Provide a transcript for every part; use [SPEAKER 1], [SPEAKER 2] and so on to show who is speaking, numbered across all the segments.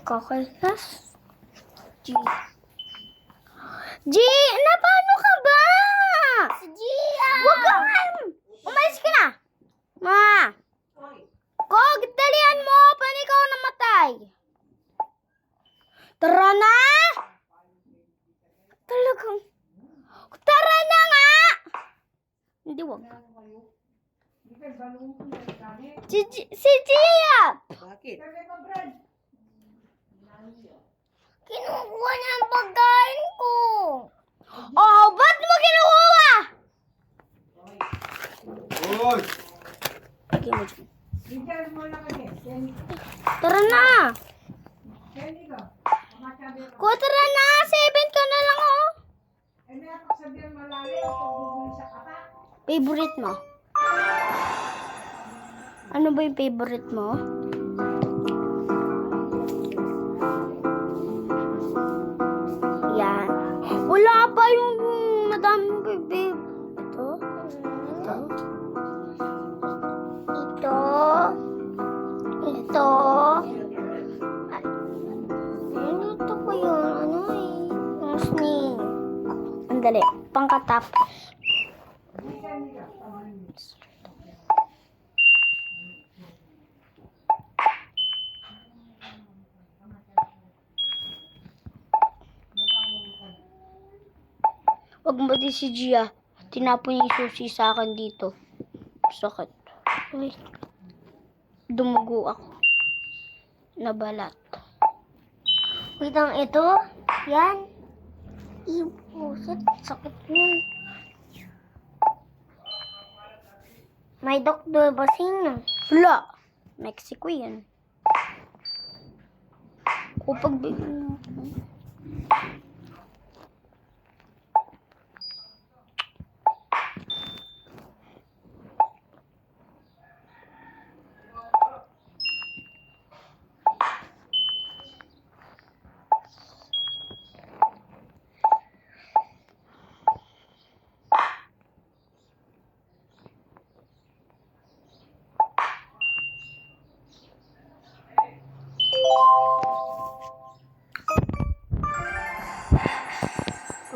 [SPEAKER 1] Kakaltas. G. G! Na, paano ka ba? Si Gia! Huwag ka nga! Umalis ka na! Ma! Kog, dalian mo! Paano ikaw namatay? Tara na! Talagang... Tara na nga! Hindi, wag. Si Gia!
[SPEAKER 2] Bakit?
[SPEAKER 1] Kinukuha niya ang pagkain ko. Oh, ba't mo kinukuha?
[SPEAKER 2] Oy!
[SPEAKER 1] Lagyan mo dyan. Tara na. Ko, tara na. 7 ka na lang, oh. Favorite mo? Ano ba yung favorite mo? Yan. Wala pa yung madaming baby. Ito. Ito. Ito. Ito. Ito ko yun. Ano eh? Yung snake. Andali. Pangkatap. Wag mo din si Gia. Tinapon niya yung susi sa akin dito. Sakit. Uy. Dumugo ako. Nabalat. Wait lang, ito. Yan. Ibusit. Sakit yun. May doktor ba sino? Wala. Mexico yan. Kapag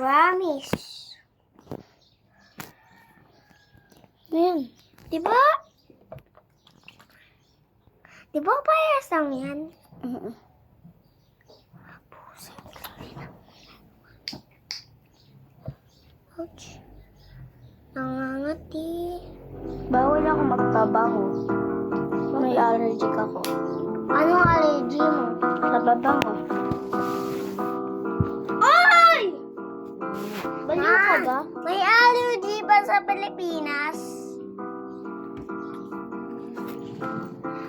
[SPEAKER 1] promise. Yan. Diba? Diba parehas lang yan? Ouch. Nangangati. Bawal ako magpabango. May allergic ako. Anong allergy mo? Sa babango. Ay! Baliw ka ba? May allergy ba sa Pilipinas?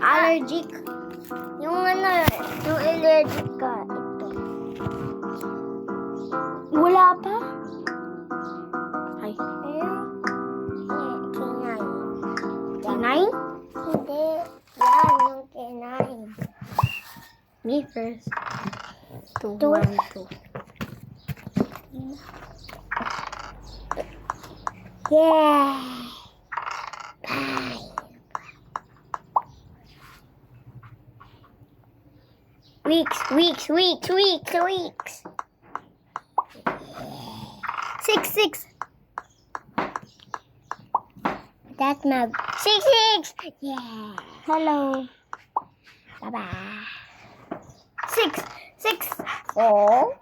[SPEAKER 1] Allergic? Yung ano, yung allergic ka. Ito. Wala pa? Ay. Kinain. Kinain? Hindi. Yan, yung kinain. Me first. 2, 1, 2. Yeah. Bye. Weeks. 6. That's my 6. Yeah. Hello. Bye. 6. 4.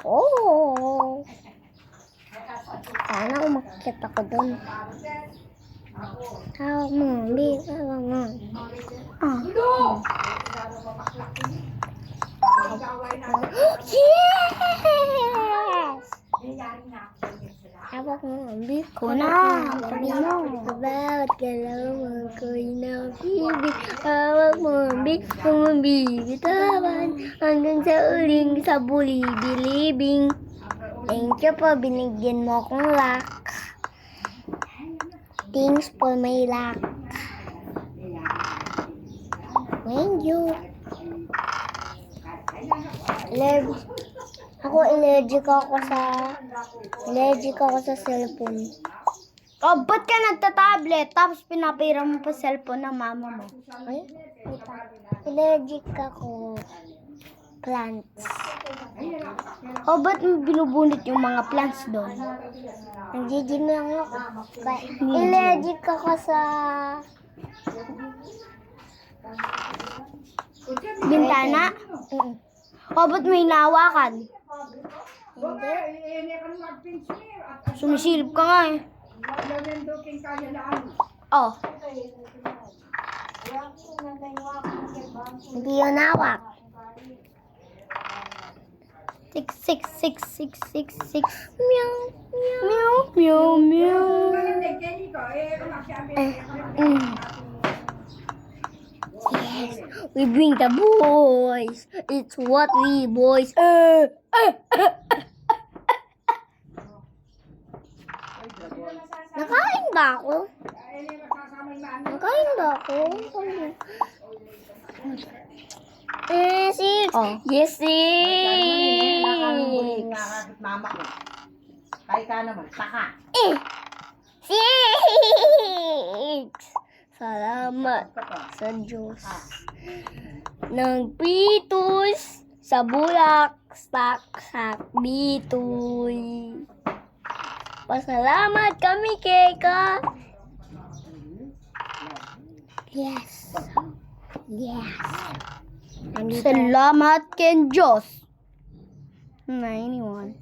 [SPEAKER 1] Oh. Sana umakyat ako dun. Tawag mo, tawag mo. Yes! Tawag mo, ko na. Sabi mo. Bawat galaw mo ko'y napibig. Tawag mo, kung mabibitawan. Hanggang sa uling sa buli-bilibing. Thank you po, binigyan mo akong luck. Thanks for my luck. Thank you. Allergic ako sa cellphone. Oh, ba't ka nagta-tablet tapos pinapira mo pa cellphone ng mama mo?
[SPEAKER 2] Ay, wait lang. Allergic ako. Plants.
[SPEAKER 1] Oh, ba't mo binubunot yung mga plants doon?
[SPEAKER 2] Nag-gym lang ako. Allergic ako sa...
[SPEAKER 1] Bintana?
[SPEAKER 2] Mm.
[SPEAKER 1] Oh, ba't may hinahawakan?
[SPEAKER 2] Hindi.
[SPEAKER 1] Sumisilip ka nga eh. Oh,
[SPEAKER 2] Hindi yun hawak.
[SPEAKER 1] 66666. Meow, meow, meow, meow.
[SPEAKER 2] Yes, we bring the boys. It's what we boys. Nakain ba ako? Nakain ba ako? Six.
[SPEAKER 1] Oh.
[SPEAKER 2] Yes, six.
[SPEAKER 3] Mama ko. Kaya ka naman, saka.
[SPEAKER 2] Six. Salamat sa Diyos. Nagpitos sa bulak, sak bitoy. Pasalamat kami kay ka. Yes. Yes. Nandito.
[SPEAKER 1] Salamat ken Diyos. 91.